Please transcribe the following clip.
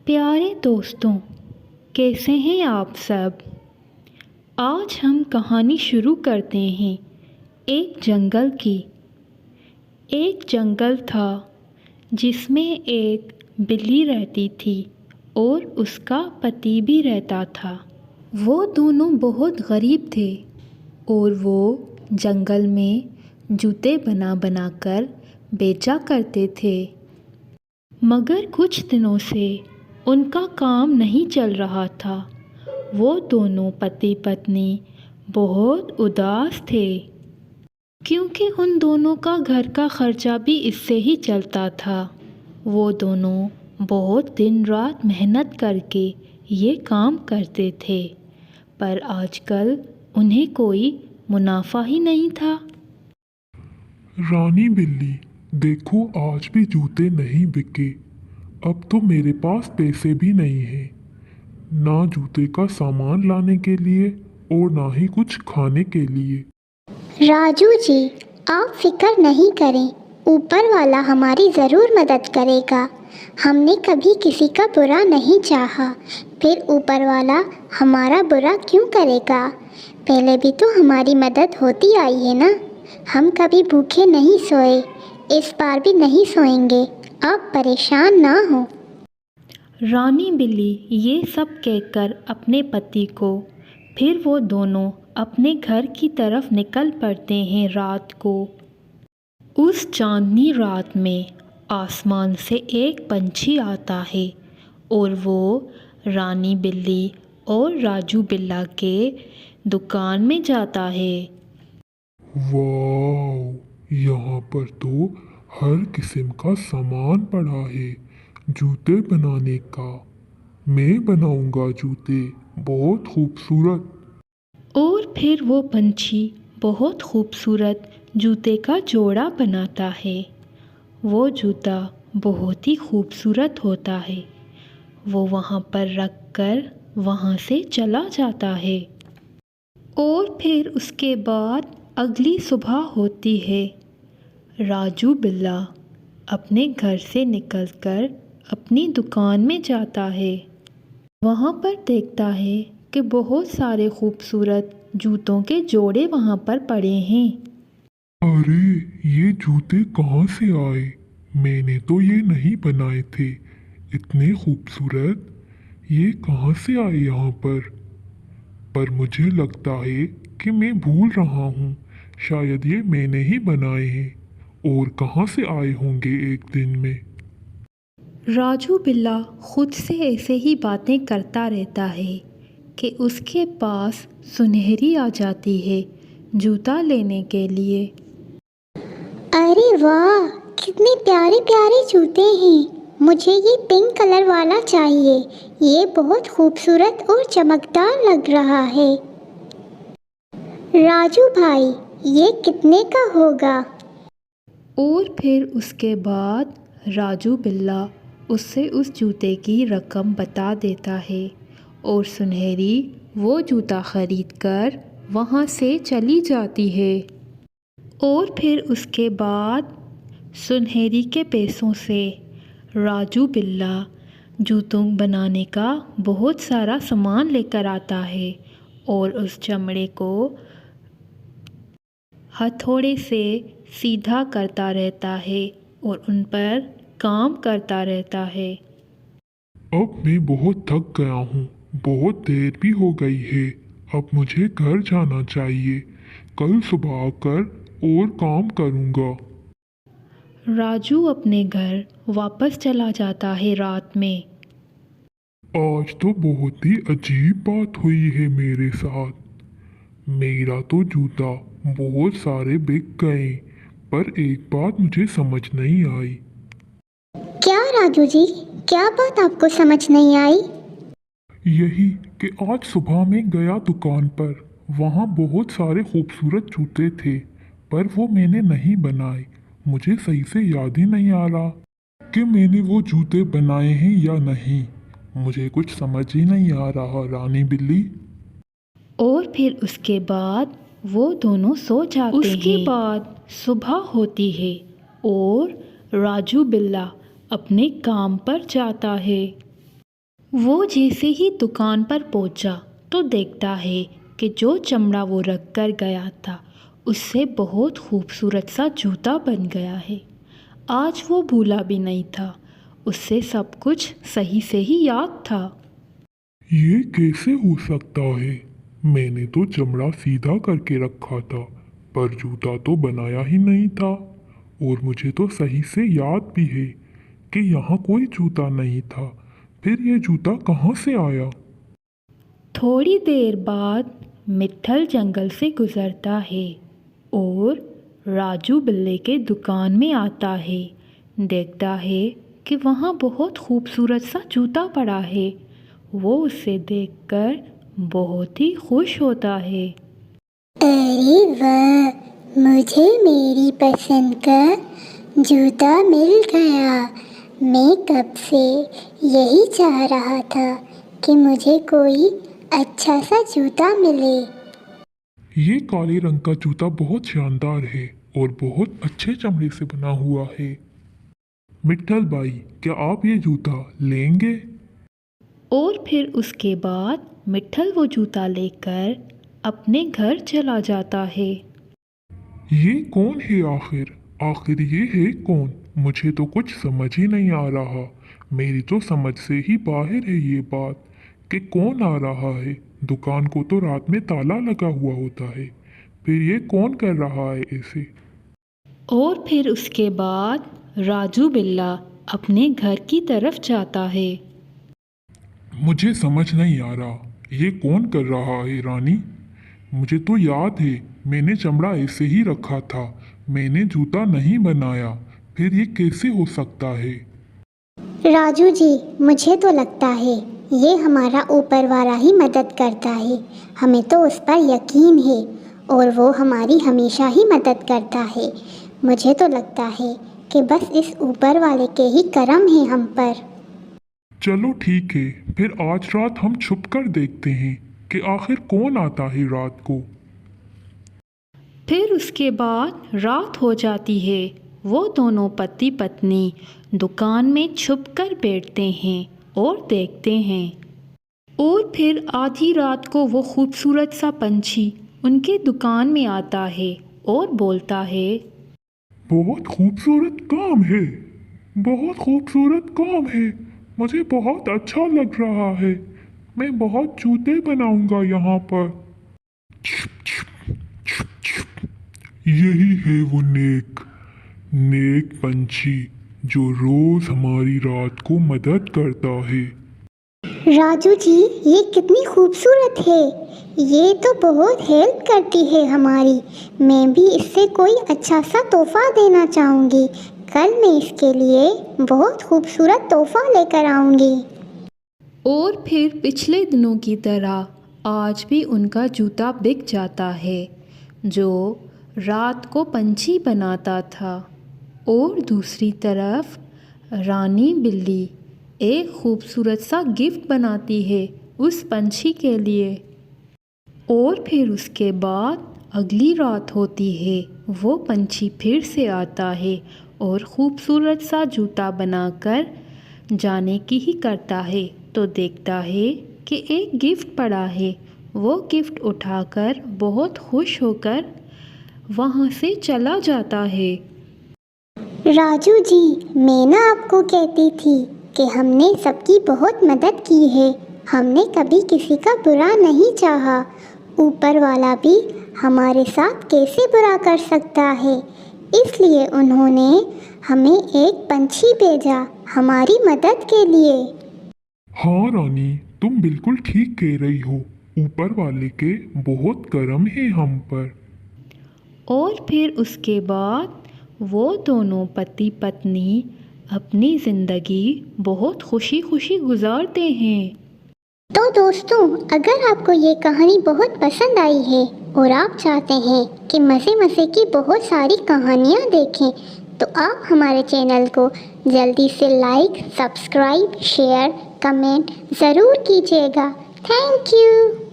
प्यारे दोस्तों, कैसे हैं आप सब। आज हम कहानी शुरू करते हैं एक जंगल की। एक जंगल था जिसमें एक बिल्ली रहती थी और उसका पति भी रहता था। वो दोनों बहुत गरीब थे और वो जंगल में जूते बना बना कर बेचा करते थे। मगर कुछ दिनों से उनका काम नहीं चल रहा था। वो दोनों पति पत्नी बहुत उदास थे क्योंकि उन दोनों का घर का खर्चा भी इससे ही चलता था। वो दोनों बहुत दिन रात मेहनत करके ये काम करते थे, पर आजकल उन्हें कोई मुनाफा ही नहीं था। रानी बिल्ली, देखो आज भी जूते नहीं बिके। अब तो मेरे पास पैसे भी नहीं हैं, ना जूते का सामान लाने के लिए और ना ही कुछ खाने के लिए। राजू जी, आप फिक्र नहीं करें, ऊपर वाला हमारी ज़रूर मदद करेगा। हमने कभी किसी का बुरा नहीं चाहा, फिर ऊपर वाला हमारा बुरा क्यों करेगा। पहले भी तो हमारी मदद होती आई है ना। हम कभी भूखे नहीं सोए, इस बार भी नहीं सोएंगे। आप परेशान ना हो। रानी बिल्ली ये सब कहकर अपने पति को, फिर वो दोनों अपने घर की तरफ निकल पड़ते हैं। रात को उस चांदनी रात में आसमान से एक पंछी आता है और वो रानी बिल्ली और राजू बिल्ला के दुकान में जाता है। वाह, यहाँ पर तो हर किस्म का सामान पड़ा है जूते बनाने का। मैं बनाऊंगा जूते, बहुत खूबसूरत। और फिर वो पंछी बहुत खूबसूरत जूते का जोड़ा बनाता है। वो जूता बहुत ही खूबसूरत होता है। वो वहाँ पर रख कर वहाँ से चला जाता है। और फिर उसके बाद अगली सुबह होती है। राजू बिल्ला अपने घर से निकलकर अपनी दुकान में जाता है। वहाँ पर देखता है कि बहुत सारे खूबसूरत जूतों के जोड़े वहाँ पर पड़े हैं। अरे, ये जूते कहाँ से आए? मैंने तो ये नहीं बनाए थे। इतने खूबसूरत, ये कहाँ से आए यहाँ पर मुझे लगता है कि मैं भूल रहा हूँ। शायद ये मैंने ही बनाए हैं और कहाँ से आए होंगे एक दिन में। राजू बिल्ला खुद से ऐसे ही बातें करता रहता है कि उसके पास सुनहरी आ जाती है जूता लेने के लिए। अरे वाह, कितने प्यारे प्यारे जूते हैं। मुझे ये पिंक कलर वाला चाहिए। ये बहुत खूबसूरत और चमकदार लग रहा है। राजू भाई, ये कितने का होगा? और फिर उसके बाद राजू बिल्ला उससे उस जूते की रकम बता देता है और सुनहरी वो जूता खरीद कर वहाँ से चली जाती है। और फिर उसके बाद सुनहरी के पैसों से राजू बिल्ला जूतों बनाने का बहुत सारा सामान लेकर आता है और उस चमड़े को हथौड़े से सीधा करता रहता है और उन पर काम करता रहता है। अब मैं बहुत थक गया हूँ, बहुत देर भी हो गई है। अब मुझे घर जाना चाहिए। कल सुबह आकर और काम करूँगा। राजू अपने घर वापस चला जाता है रात में। आज तो बहुत ही अजीब बात हुई है मेरे साथ। मेरा तो जूता बहुत सारे बिक गए, पर एक बात मुझे समझ नहीं आई। क्या राजू जी, क्या बात आपको समझ नहीं आई? यही कि आज सुबह मैं गया दुकान पर, वहाँ बहुत सारे खूबसूरत जूते थे, पर वो मैंने नहीं बनाए। मुझे सही से याद ही नहीं आ रहा कि मैंने वो जूते बनाए हैं या नहीं। मुझे कुछ समझ ही नहीं आ रहा रानी बिल्ली। और फिर उसके बाद वो दोनों सो जाते हैं। उसके बाद सुबह होती है और राजू बिल्ला अपने काम पर जाता है। वो जैसे ही दुकान पर पहुंचा तो देखता है कि जो चमड़ा वो रख कर गया था उससे बहुत खूबसूरत सा जूता बन गया है। आज वो भूला भी नहीं था, उससे सब कुछ सही से ही याद था। ये कैसे हो सकता है? मैंने तो चमड़ा सीधा करके रखा था, पर जूता तो बनाया ही नहीं था। और मुझे तो सही से याद भी है कि यहाँ कोई जूता नहीं था। फिर ये जूता कहाँ से आया? थोड़ी देर बाद मिट्ठल जंगल से गुजरता है और राजू बिल्ले के दुकान में आता है। देखता है कि वहाँ बहुत खूबसूरत सा जूता पड़ा है। वो उसे देखकर बहुत ही खुश होता है। अरे वाह, मुझे मेरी पसंद का जूता मिल गया। मैं कब से यही चाह रहा था कि मुझे कोई अच्छा सा जूता मिले। ये काले रंग का जूता बहुत शानदार है और बहुत अच्छे चमड़े से बना हुआ है। मिट्ठल भाई, क्या आप ये जूता लेंगे? और फिर उसके बाद मिट्ठल वो जूता लेकर अपने घर चला जाता है। ये कौन है आखिर? आखिर ये है कौन? मुझे तो कुछ समझ ही नहीं आ रहा। मेरी तो समझ से ही बाहर है ये बात कि कौन आ रहा है। दुकान को तो रात में ताला लगा हुआ होता है, फिर ये कौन कर रहा है ऐसे? और फिर उसके बाद राजू बिल्ला अपने घर की तरफ जाता है। मुझे समझ नहीं आ रहा, ये कौन कर रहा है रानी? मुझे तो याद है मैंने चमड़ा ऐसे ही रखा था, मैंने जूता नहीं बनाया। फिर ये कैसे हो सकता है? राजू जी, मुझे तो लगता है ये हमारा ऊपर वाला ही मदद करता है। हमें तो उस पर यकीन है और वो हमारी हमेशा ही मदद करता है। मुझे तो लगता है कि बस इस ऊपर वाले के ही करम है हम पर। चलो ठीक है, फिर आज रात हम छुप कर देखते हैं कि आखिर कौन आता है रात को। फिर उसके बाद रात हो जाती है। वो दोनों पति पत्नी दुकान में छुपकर बैठते हैं और देखते हैं। और फिर आधी रात को वो खूबसूरत सा पंछी उनके दुकान में आता है और बोलता है, बहुत खूबसूरत काम है, बहुत खूबसूरत काम है। मुझे बहुत अच्छा लग रहा है। मैं बहुत जूते बनाऊंगा यहाँ पर। यही है वो नेक नेक पंछी जो रोज हमारी रात को मदद करता है। राजू जी, ये कितनी खूबसूरत है। ये तो बहुत हेल्प करती है हमारी। मैं भी इससे कोई अच्छा सा तोहफा देना चाहूँगी। कल मैं इसके लिए बहुत खूबसूरत तोहफा लेकर आऊँगी। और फिर पिछले दिनों की तरह आज भी उनका जूता बिक जाता है जो रात को पंछी बनाता था। और दूसरी तरफ रानी बिल्ली एक खूबसूरत सा गिफ्ट बनाती है उस पंछी के लिए। और फिर उसके बाद अगली रात होती है। वो पंछी फिर से आता है और खूबसूरत सा जूता बनाकर जाने की ही करता है तो देखता है कि एक गिफ्ट पड़ा है। वो गिफ्ट उठाकर बहुत खुश होकर वहाँ से चला जाता है। राजू जी, मैं ना आपको कहती थी कि हमने सबकी बहुत मदद की है। हमने कभी किसी का बुरा नहीं चाहा। ऊपर वाला भी हमारे साथ कैसे बुरा कर सकता है? इसलिए उन्होंने हमें एक पंछी भेजा हमारी मदद के लिए। हाँ रानी, तुम बिल्कुल ठीक कह रही हो। ऊपर वाले के बहुत करम है हम पर। और फिर उसके बाद वो दोनों पति पत्नी अपनी ज़िंदगी बहुत खुशी खुशी गुजारते हैं। तो दोस्तों, अगर आपको ये कहानी बहुत पसंद आई है और आप चाहते हैं कि मज़े मज़े की बहुत सारी कहानियाँ देखें, तो आप हमारे चैनल को जल्दी से लाइक, सब्सक्राइब, शेयर, कमेंट ज़रूर कीजिएगा। Thank you.